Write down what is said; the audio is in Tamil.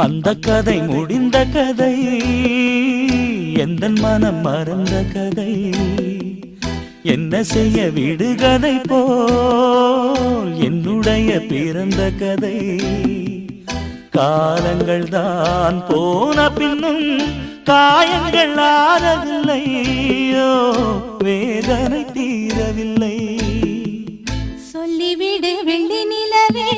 அந்த கதை முடிந்த கதை, எந்தன் மனம் மறந்த கதை. என்ன செய்ய விடுகதை போல் என்னுடைய பிறந்த கதை. காலங்கள் தான் போன பின்னும் காயங்கள் ஆறவில்லை, வேதனை தீரவில்லை. சொல்லிவிடு வெள்ளி நிலவே